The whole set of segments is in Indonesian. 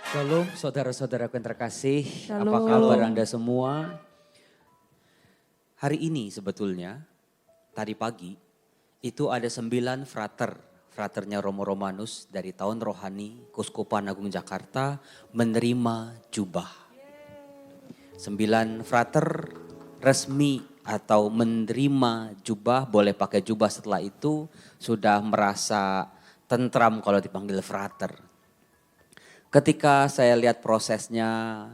Shalom saudara-saudaraku yang terkasih, apa Shalom. kabar Anda semua? Hari ini sebetulnya, tadi pagi, itu ada 9 fraternya Romo Romanus dari tahun rohani Kuskupan Agung Jakarta menerima jubah. 9 frater resmi atau menerima jubah, boleh pakai jubah setelah itu, sudah merasa tentram kalau dipanggil frater. Ketika saya lihat prosesnya,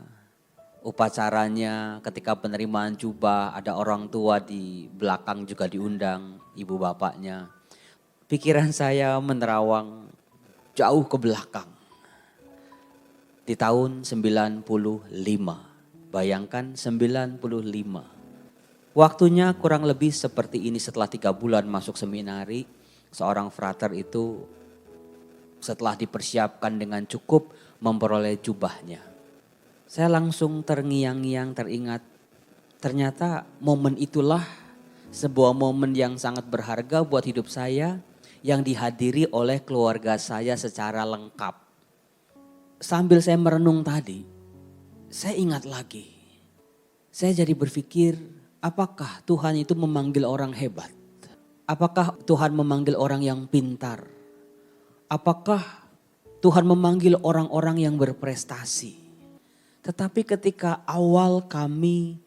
upacaranya, ketika penerimaan jubah, ada orang tua di belakang juga diundang, ibu bapaknya. Pikiran saya menerawang jauh ke belakang. Di tahun 95, bayangkan 95. Waktunya kurang lebih seperti ini setelah 3 bulan masuk seminari, seorang frater itu setelah dipersiapkan dengan cukup memperoleh jubahnya. Saya langsung terngiang-ngiang teringat, ternyata momen itulah sebuah momen yang sangat berharga buat hidup saya yang dihadiri oleh keluarga saya secara lengkap. Sambil saya merenung tadi, saya ingat lagi. Saya jadi berpikir, apakah Tuhan itu memanggil orang hebat? Apakah Tuhan memanggil orang yang pintar? Apakah Tuhan memanggil orang-orang yang berprestasi? Tetapi ketika awal kami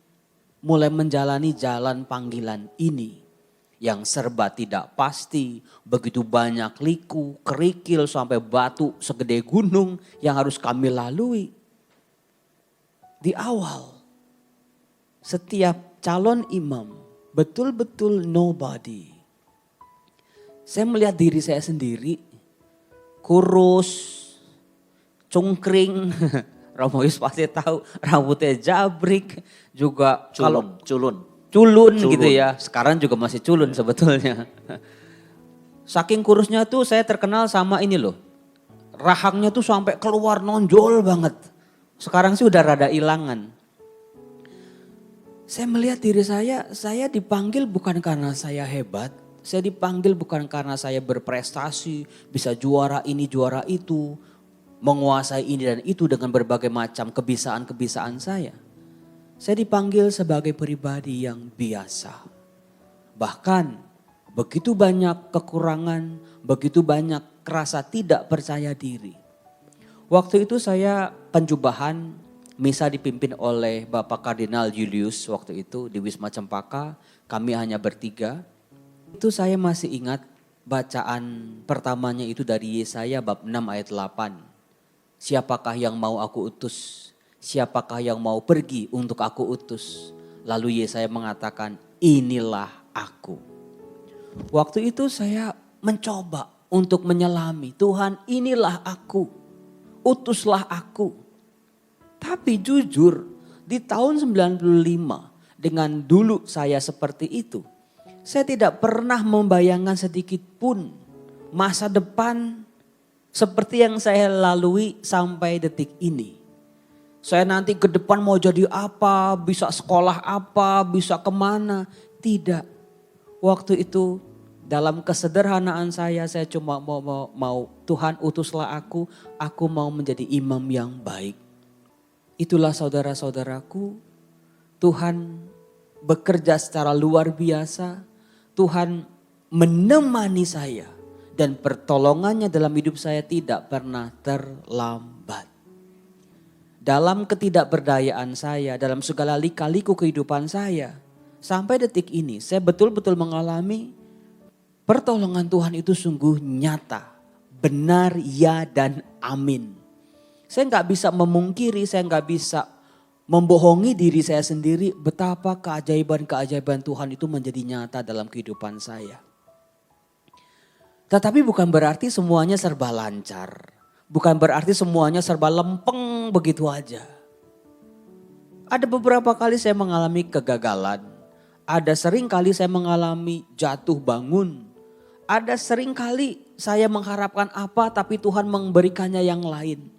mulai menjalani jalan panggilan ini yang serba tidak pasti, begitu banyak liku, kerikil sampai batu segede gunung yang harus kami lalui. Di awal setiap calon imam betul-betul nobody. Saya melihat diri saya sendiri kurus, cungkring, Romo Yus pasti tahu rambutnya jabrik, juga culun gitu ya. Sekarang juga masih culun sebetulnya. Saking kurusnya tuh saya terkenal sama ini loh, rahangnya tuh sampai keluar nonjol banget. Sekarang sih udah rada ilangan. Saya melihat diri saya dipanggil bukan karena saya hebat. Saya dipanggil bukan karena saya berprestasi, bisa juara ini, juara itu, menguasai ini dan itu dengan berbagai macam kebisaan-kebisaan saya. Saya dipanggil sebagai pribadi yang biasa. Bahkan begitu banyak kekurangan, begitu banyak rasa tidak percaya diri. Waktu itu saya penjubahan, misa dipimpin oleh Bapak Kardinal Julius waktu itu di Wisma Cempaka, kami hanya bertiga. Itu saya masih ingat bacaan pertamanya itu dari Yesaya bab 6 ayat 8. Siapakah yang mau aku utus? Siapakah yang mau pergi untuk aku utus? Lalu Yesaya mengatakan, inilah aku. Waktu itu saya mencoba untuk menyelami, Tuhan inilah aku, utuslah aku. Tapi jujur di tahun 95 dengan dulu saya seperti itu, saya tidak pernah membayangkan sedikit pun masa depan seperti yang saya lalui sampai detik ini. Saya nanti ke depan mau jadi apa, bisa sekolah apa, bisa kemana. Tidak. Waktu itu dalam kesederhanaan saya cuma mau Tuhan utuslah aku mau menjadi imam yang baik. Itulah saudara-saudaraku, Tuhan bekerja secara luar biasa. Tuhan menemani saya dan pertolongannya dalam hidup saya tidak pernah terlambat. Dalam ketidakberdayaan saya, dalam segala lika-liku kehidupan saya, sampai detik ini saya betul-betul mengalami pertolongan Tuhan itu sungguh nyata, benar, ya dan amin. Saya nggak bisa memungkiri, saya nggak bisa membohongi diri saya sendiri betapa keajaiban-keajaiban Tuhan itu menjadi nyata dalam kehidupan saya. Tetapi bukan berarti semuanya serba lancar. Bukan berarti semuanya serba lempeng begitu aja. Ada beberapa kali saya mengalami kegagalan. Ada sering kali saya mengalami jatuh bangun. Ada sering kali saya mengharapkan apa tapi Tuhan memberikannya yang lain.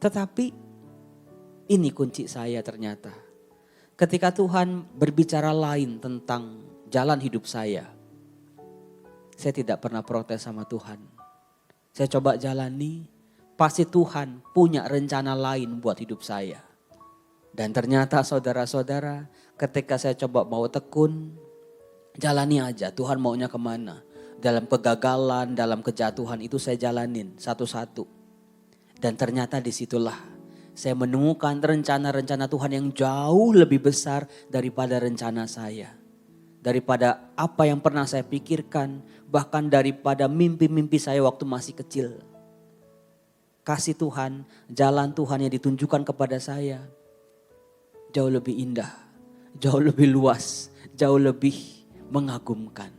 Tetapi ini kunci saya ternyata. Ketika Tuhan berbicara lain tentang jalan hidup saya tidak pernah protes sama Tuhan. Saya coba jalani, pasti Tuhan punya rencana lain buat hidup saya. Dan ternyata saudara-saudara, ketika saya coba mau tekun, jalani aja Tuhan maunya kemana. Dalam kegagalan, dalam kejatuhan itu saya jalanin satu-satu. Dan ternyata disitulah saya menemukan rencana-rencana Tuhan yang jauh lebih besar daripada rencana saya. Daripada apa yang pernah saya pikirkan, bahkan daripada mimpi-mimpi saya waktu masih kecil. Kasih Tuhan, jalan Tuhan yang ditunjukkan kepada saya jauh lebih indah, jauh lebih luas, jauh lebih mengagumkan.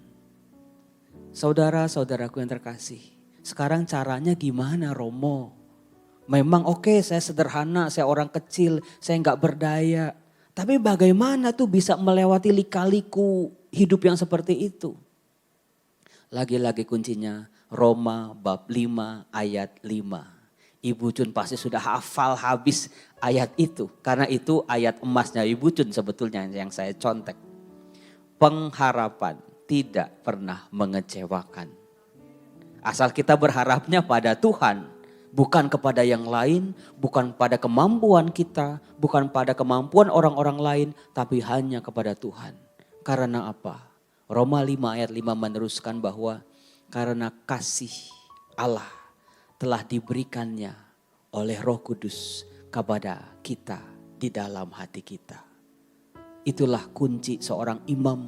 Saudara-saudaraku yang terkasih, sekarang caranya gimana Romo? Memang oke, saya sederhana, saya orang kecil, saya nggak berdaya. Tapi bagaimana tuh bisa melewati lika-liku hidup yang seperti itu? Lagi-lagi kuncinya Roma bab 5 ayat 5. Ibu Cun pasti sudah hafal habis ayat itu. Karena itu ayat emasnya Ibu Cun sebetulnya yang saya contek. Pengharapan tidak pernah mengecewakan. Asal kita berharapnya pada Tuhan. Bukan kepada yang lain, bukan pada kemampuan kita, bukan pada kemampuan orang-orang lain. Tapi hanya kepada Tuhan. Karena apa? Roma 5 ayat 5 meneruskan bahwa karena kasih Allah telah diberikannya oleh Roh Kudus kepada kita di dalam hati kita. Itulah kunci seorang imam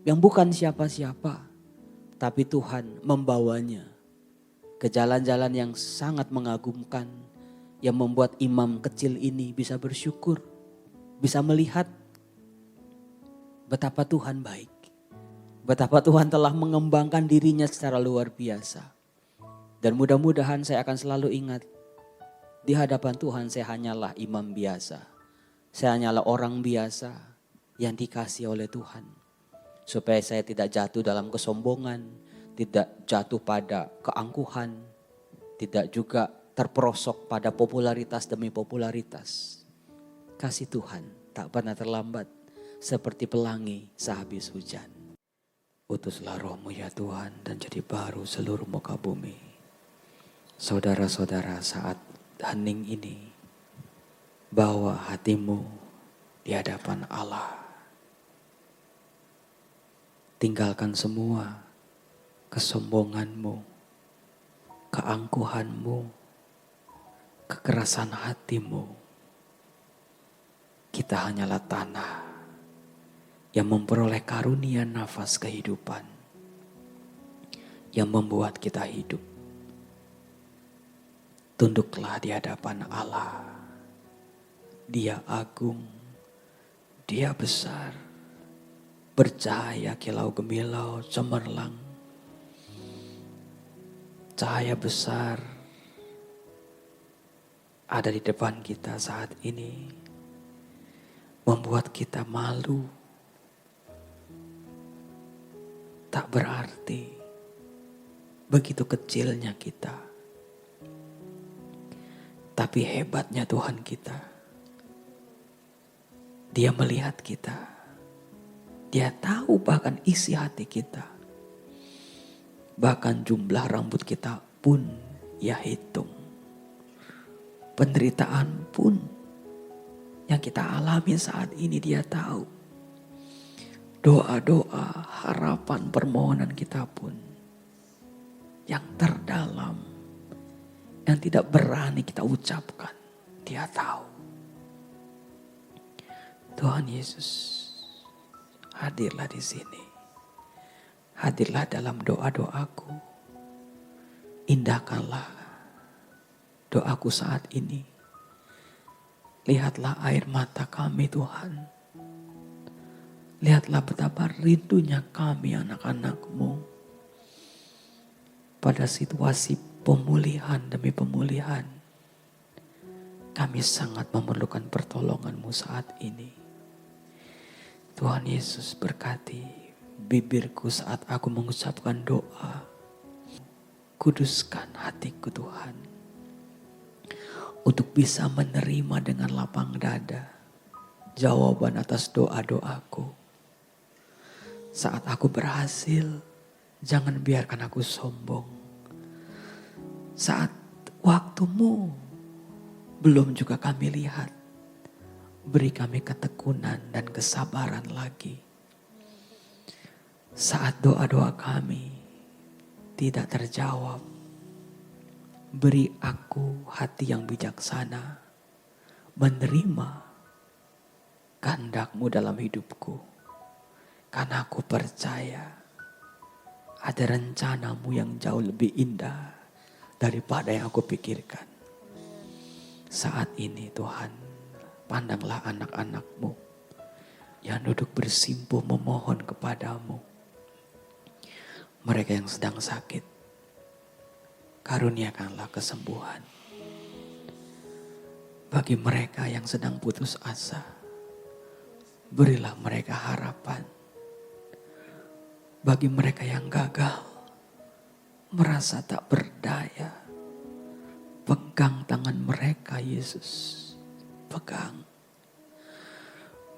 yang bukan siapa-siapa, tapi Tuhan membawanya ke jalan-jalan yang sangat mengagumkan, yang membuat imam kecil ini bisa bersyukur, bisa melihat betapa Tuhan baik, betapa Tuhan telah mengembangkan dirinya secara luar biasa. Dan mudah-mudahan saya akan selalu ingat, di hadapan Tuhan saya hanyalah imam biasa. Saya hanyalah orang biasa yang dikasih oleh Tuhan. Supaya saya tidak jatuh dalam kesombongan, tidak jatuh pada keangkuhan, tidak juga terperosok pada popularitas demi popularitas. Kasih Tuhan tak pernah terlambat seperti pelangi sehabis hujan. Utuslah Roh-Mu ya Tuhan dan jadi baru seluruh muka bumi. Saudara-saudara, saat hening ini, bawa hatimu di hadapan Allah. Tinggalkan semua kesombonganmu, keangkuhanmu, kekerasan hatimu. Kita hanyalah tanah yang memperoleh karunia nafas kehidupan, yang membuat kita hidup. Tunduklah di hadapan Allah. Dia agung, Dia besar, bercahaya kilau gemilau cemerlang. Cahaya besar ada di depan kita saat ini, membuat kita malu. Tak berarti, begitu kecilnya kita. Tapi hebatnya Tuhan kita. Dia melihat kita. Dia tahu bahkan isi hati kita. Bahkan jumlah rambut kita pun Ia hitung. Penderitaan pun yang kita alami saat ini Dia tahu. Doa-doa, harapan, permohonan kita pun yang terdalam, yang tidak berani kita ucapkan, Dia tahu. Tuhan Yesus, hadirlah di sini. Hadirlah dalam doa-doaku. Indahkanlah doaku saat ini. Lihatlah air mata kami Tuhan. Lihatlah betapa rindunya kami anak-anak-Mu pada situasi pemulihan demi pemulihan. Kami sangat memerlukan pertolongan-Mu saat ini. Tuhan Yesus berkati bibirku saat aku mengucapkan doa. Kuduskan hatiku Tuhan. Untuk bisa menerima dengan lapang dada jawaban atas doa-doaku. Saat aku berhasil, jangan biarkan aku sombong. Saat Waktumu belum juga kami lihat. Beri kami ketekunan dan kesabaran lagi. Saat doa-doa kami tidak terjawab, beri aku hati yang bijaksana, menerima kehendak-Mu dalam hidupku. Karena aku percaya ada rencana-Mu yang jauh lebih indah daripada yang aku pikirkan. Saat ini Tuhan, pandanglah anak-anak-Mu yang duduk bersimpuh memohon kepada-Mu. Mereka yang sedang sakit, karuniakanlah kesembuhan. Bagi mereka yang sedang putus asa, berilah mereka harapan. Bagi mereka yang gagal, merasa tak berdaya, pegang tangan mereka Yesus, pegang.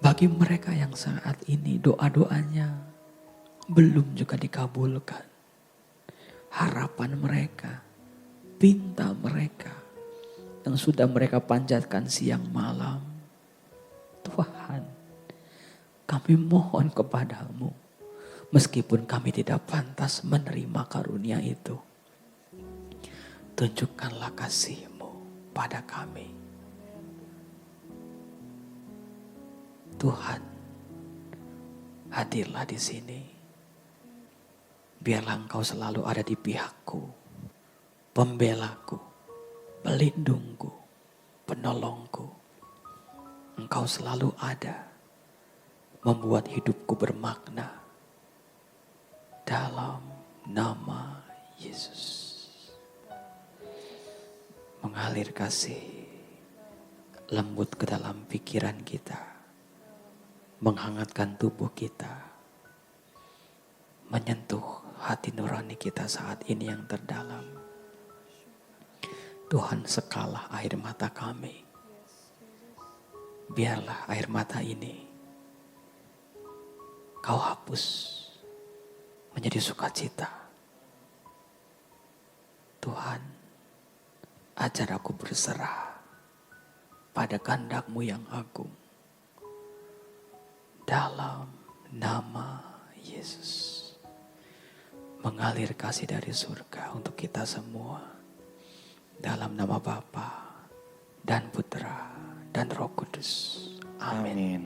Bagi mereka yang saat ini doa-doanya belum juga dikabulkan, harapan mereka, pinta mereka yang sudah mereka panjatkan siang malam, Tuhan, kami mohon kepada-Mu, meskipun kami tidak pantas menerima karunia itu, tunjukkanlah kasih-Mu pada kami. Tuhan, hadirlah di sini. Biarlah Engkau selalu ada di pihakku, pembelaku, pelindungku, penolongku. Engkau selalu ada, membuat hidupku bermakna. Dalam nama Yesus. Mengalir kasih lembut ke dalam pikiran kita, menghangatkan tubuh kita, menyentuh hati nurani kita saat ini yang terdalam. Tuhan, sekalah air mata kami. Biarlah air mata ini Kau hapus menjadi sukacita. Tuhan, ajar aku berserah pada kehendak-Mu yang agung. Dalam nama Yesus. Mengalir kasih dari surga untuk kita semua. Dalam nama Bapa dan Putra dan Roh Kudus. Amin.